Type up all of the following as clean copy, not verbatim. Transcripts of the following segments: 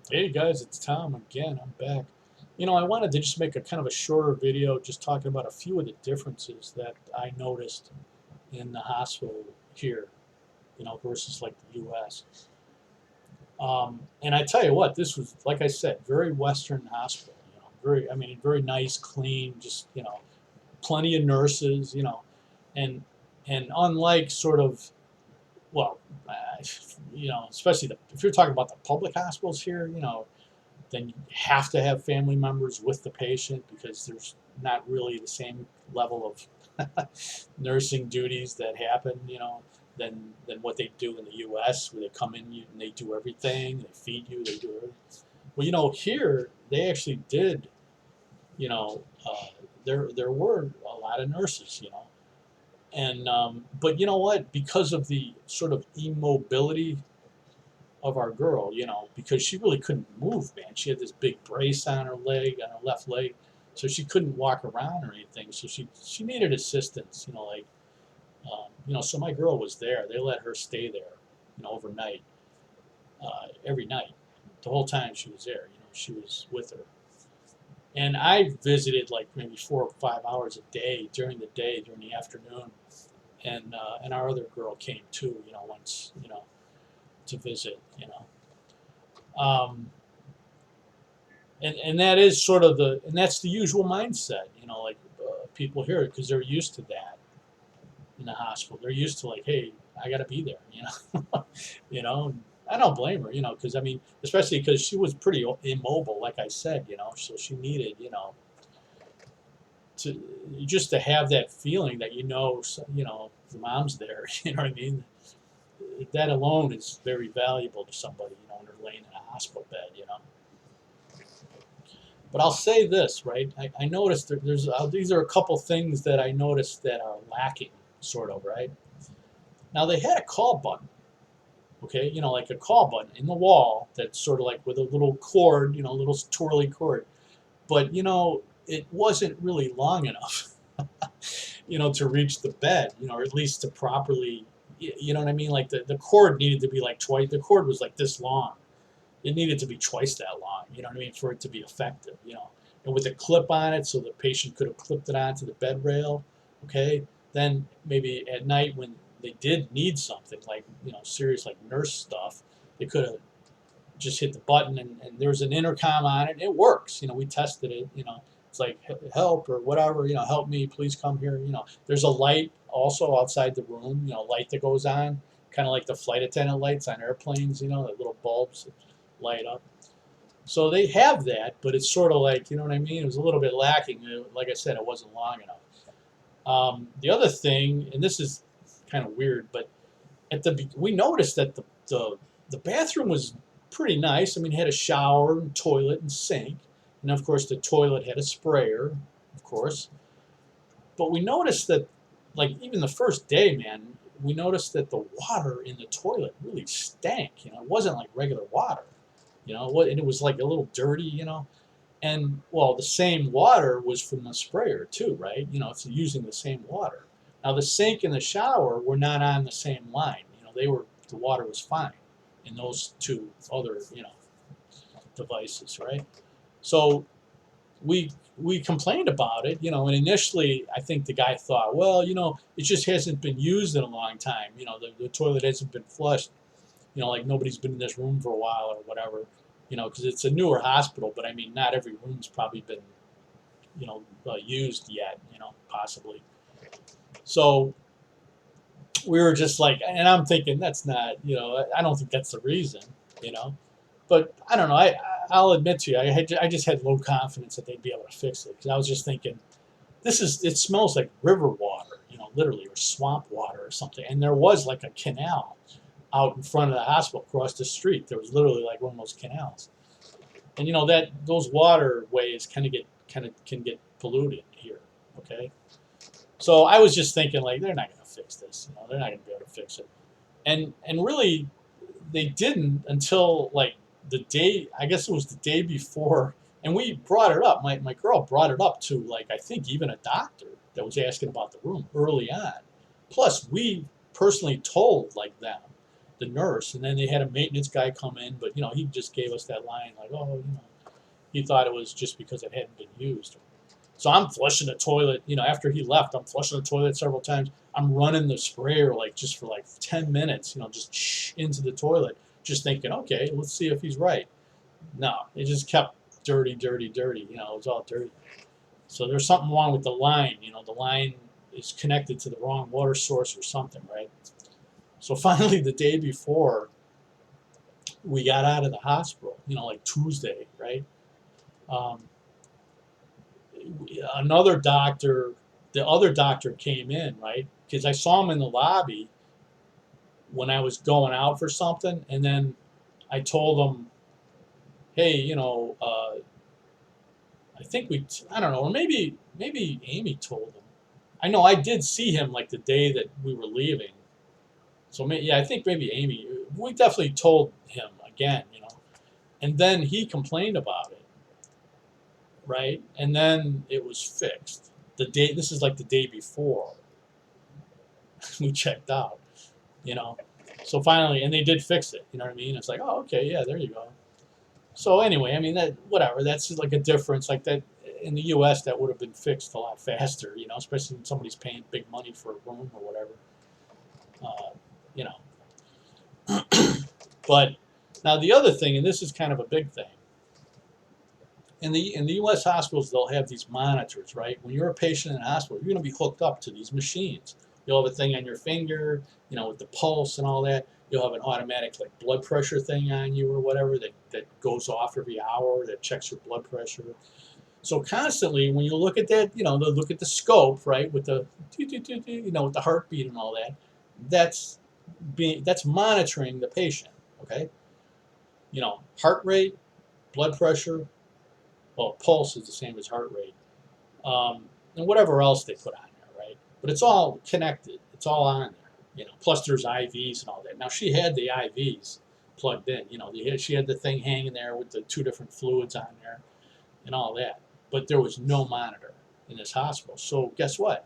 Hey guys, it's Tom again. I'm back. I wanted to just make a kind of a shorter video just talking about a few of the differences that I noticed in the hospital here, versus like the US. And I tell you what, this was, like I said, very Western hospital, very nice, clean, just, plenty of nurses, and, and unlike sort of, well, uh, especially if you're talking about the public hospitals here, then you have to have family members with the patient because there's not really the same level of nursing duties that happen, than what they do in the U.S. where they come in and they do everything, they feed you, they do everything. Well, here they actually did, you know, there were a lot of nurses, and but you know what? Because of the sort of immobility of our girl, because she really couldn't move, man. She had this big brace on her leg, on her left leg, so she couldn't walk around or anything. So she needed assistance, So my girl was there. They let her stay there, overnight, every night, the whole time she was there. She was with her. And I visited like maybe 4 or 5 hours a day during the day, during the afternoon, and our other girl came too, once, to visit, Um, and that is sort of and that's the usual mindset, like people here because they're used to that in the hospital. They're used to like, hey, I got to be there, you know. I don't blame her, because I mean, especially because she was pretty immobile, like I said, so she needed, to just to have that feeling that the mom's there, you know what I mean. That alone is very valuable to somebody, when they're laying in a hospital bed, But I'll say this, right? I noticed there's these are a couple things that I noticed that are lacking, sort of, right? Now they had a call button, okay, like a call button in the wall that's sort of like with a little cord, a little twirly cord, but it wasn't really long enough, to reach the bed, or at least to properly, you know what I mean? Like the cord needed to be like twice. The cord was like this long. It needed to be twice that long, you know what I mean, for it to be effective, And with a clip on it, so the patient could have clipped it onto the bed rail, okay? Then maybe at night when they did need something like, serious like nurse stuff, they could have just hit the button and there's an intercom on it. It works, we tested it, it's like help or whatever, help me, please come here, There's a light also outside the room, light that goes on, kind of like the flight attendant lights on airplanes, the little bulbs that light up. So they have that, but it's sort of like, you know what I mean? It was a little bit lacking. Like I said, it wasn't long enough. The other thing, and this is kind of weird, but we noticed that the bathroom was pretty nice. I mean, it had a shower and toilet and sink, and of course the toilet had a sprayer, of course. But we noticed that, like even the first day, man, we noticed that the water in the toilet really stank. It wasn't like regular water. And it was like a little dirty. And well, the same water was from the sprayer too, right? It's using the same water. Now the sink and the shower were not on the same line. The water was fine in those two other, devices, right? So we complained about it, and initially I think the guy thought, well, it just hasn't been used in a long time. The toilet hasn't been flushed. Like nobody's been in this room for a while or whatever. Because it's a newer hospital, but I mean, not every room's probably been, used yet. Possibly. So we were just like, and I'm thinking that's not, I don't think that's the reason, you know. But I don't know. I'll admit to you, I just had low confidence that they'd be able to fix it because I was just thinking, it smells like river water, literally, or swamp water or something. And there was like a canal out in front of the hospital across the street. There was literally like one of those canals, and that those waterways can get polluted here. Okay, so I was just thinking like they're not going to fix this. They're not going to be able to fix it, and really they didn't until like the day. I guess it was the day before, and we brought it up. My girl brought it up to like I think even a doctor that was asking about the room early on. Plus, we personally told like them the nurse, and then they had a maintenance guy come in, but he just gave us that line like, oh, he thought it was just because it hadn't been used. So I'm flushing the toilet, after he left, I'm flushing the toilet several times. I'm running the sprayer like just for like 10 minutes, just into the toilet, just thinking, okay, let's see if he's right. No, it just kept dirty, dirty, dirty. It was all dirty. So there's something wrong with the line. The line is connected to the wrong water source or something, right? So finally, the day before we got out of the hospital, like Tuesday, right? Um, Another doctor, the other doctor came in, right? Because I saw him in the lobby when I was going out for something, and then I told him, hey, I think I don't know, or maybe Amy told him. I know I did see him like the day that we were leaving. So yeah, I think maybe Amy. We definitely told him again, and then he complained about it, right? And then it was fixed. This is like the day before we checked out, you know. So finally, and they did fix it. You know what I mean? It's like, oh, okay, yeah, there you go. So anyway, I mean that whatever. That's like a difference. Like that in the U.S., that would have been fixed a lot faster. Especially when somebody's paying big money for a room or whatever. Uh, you know. But now the other thing, and this is kind of a big thing. In the U.S. hospitals, they'll have these monitors, right? When you're a patient in a hospital, you're going to be hooked up to these machines. You'll have a thing on your finger, with the pulse and all that. You'll have an automatic like blood pressure thing on you or whatever that goes off every hour that checks your blood pressure. So constantly, when you look at that, they'll look at the scope, right, with the with the heartbeat and all that. That's that's monitoring the patient. Okay, heart rate, blood pressure. Well, pulse is the same as heart rate, and whatever else they put on there, right? But it's all connected. It's all on there, Plus there's IVs and all that. Now she had the IVs plugged in, she had the thing hanging there with the two different fluids on there and all that. But there was no monitor in this hospital. So guess what?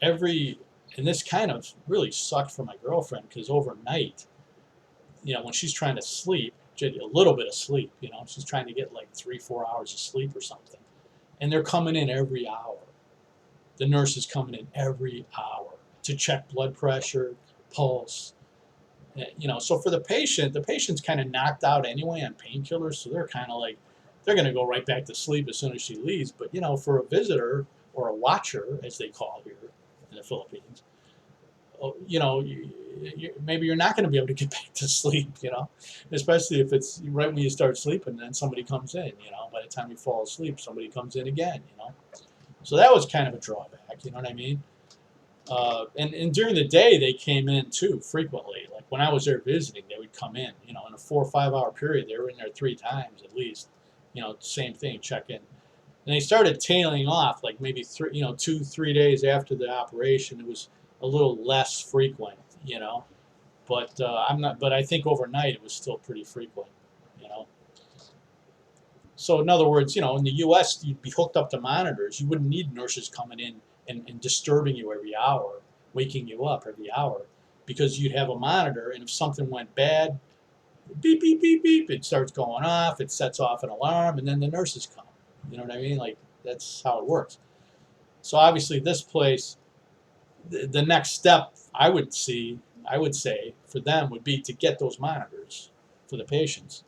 And this kind of really sucked for my girlfriend because overnight, when she's trying to sleep, a little bit of sleep, she's trying to get like 3-4 hours of sleep or something. And they're coming in every hour. The nurse is coming in every hour to check blood pressure, pulse. So for the patient's kind of knocked out anyway on painkillers, so they're kind of like, they're going to go right back to sleep as soon as she leaves. But, for a visitor or a watcher, as they call here in the Philippines, maybe you're not going to be able to get back to sleep, especially if it's right when you start sleeping, then somebody comes in, by the time you fall asleep, somebody comes in again, So that was kind of a drawback, you know what I mean? And during the day, they came in too frequently. Like when I was there visiting, they would come in, in a 4 or 5 hour period. They were in there 3 times at least, same thing, check in. And they started tailing off, like maybe 2-3 days after the operation. It was a little less frequent, But I'm not. But I think overnight it was still pretty frequent, you know. So in other words, in the U.S. you'd be hooked up to monitors. You wouldn't need nurses coming in and disturbing you every hour, waking you up every hour, because you'd have a monitor, and if something went bad, beep beep beep beep, it starts going off. It sets off an alarm, and then the nurses come. You know what I mean? Like that's how it works. So obviously, this place, the next step I would say for them would be to get those monitors for the patients,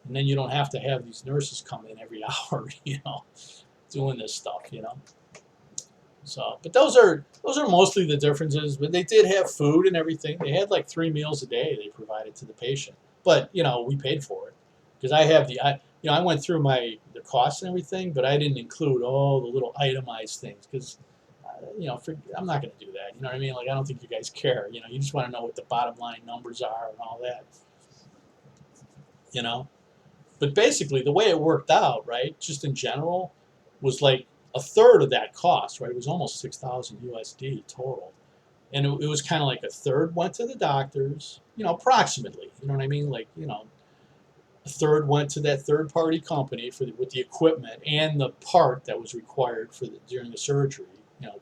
and then you don't have to have these nurses come in every hour, doing this stuff. So, but those are mostly the differences. But they did have food and everything. They had like 3 meals a day they provided to the patient. But we paid for it because I went through the costs and everything, but I didn't include all the little itemized things because I'm not going to do that. You know what I mean? Like I don't think you guys care. You just want to know what the bottom line numbers are and all that. But basically, the way it worked out, right, just in general, was like a third of that cost, right? It was almost 6,000 USD total. And it was kind of like a third went to the doctors, approximately. You know what I mean? Like, a third went to that third-party company with the equipment and the part that was required during the surgery,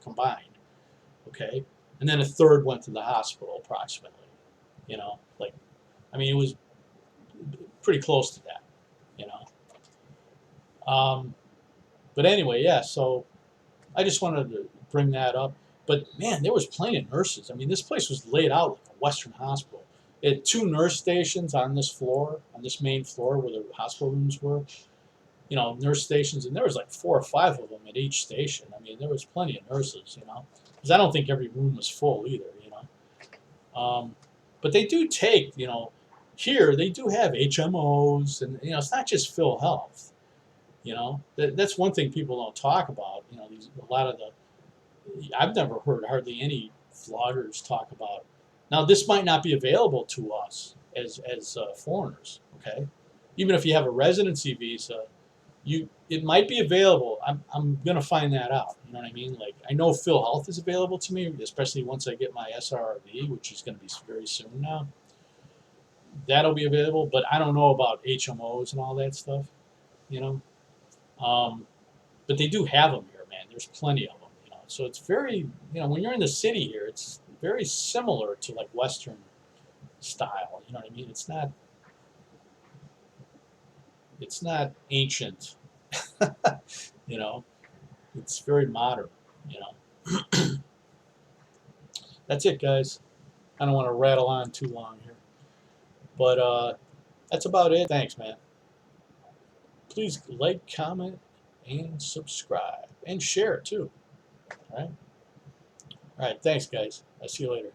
combined. Okay? And then a third went to the hospital, approximately. You know, like, I mean, it was pretty close to that. You know. But anyway, yeah. So I just wanted to bring that up. But man, there was plenty of nurses. I mean, this place was laid out like a Western hospital. It had two nurse stations on this floor, on this main floor where the hospital rooms were. You know, nurse stations, and there was like 4 or 5 of them at each station. I mean, there was plenty of nurses. You know, because I don't think every room was full either. You know, but they do take. You know, here they do have HMOs, and you know, it's not just Phil Health. You know, that's one thing people don't talk about. You know, a lot of the I've never heard hardly any vloggers talk about. Now, this might not be available to us as foreigners. Okay, even if you have a residency visa, it might be available. I'm gonna find that out. You know what I mean? Like I know Phil Health is available to me, especially once I get my SRV, which is gonna be very soon now. That'll be available, but I don't know about HMOs and all that stuff. You know. But they do have them here, man. There's plenty of them, you know. So it's very, you know, when you're in the city here, it's very similar to like Western style. You know what I mean? It's not ancient. You know, it's very modern. You know, that's it, guys. I don't want to rattle on too long here, but that's about it. Thanks, man. Please like, comment, and subscribe, and share it too. All right. All right. Thanks, guys. I'll see you later.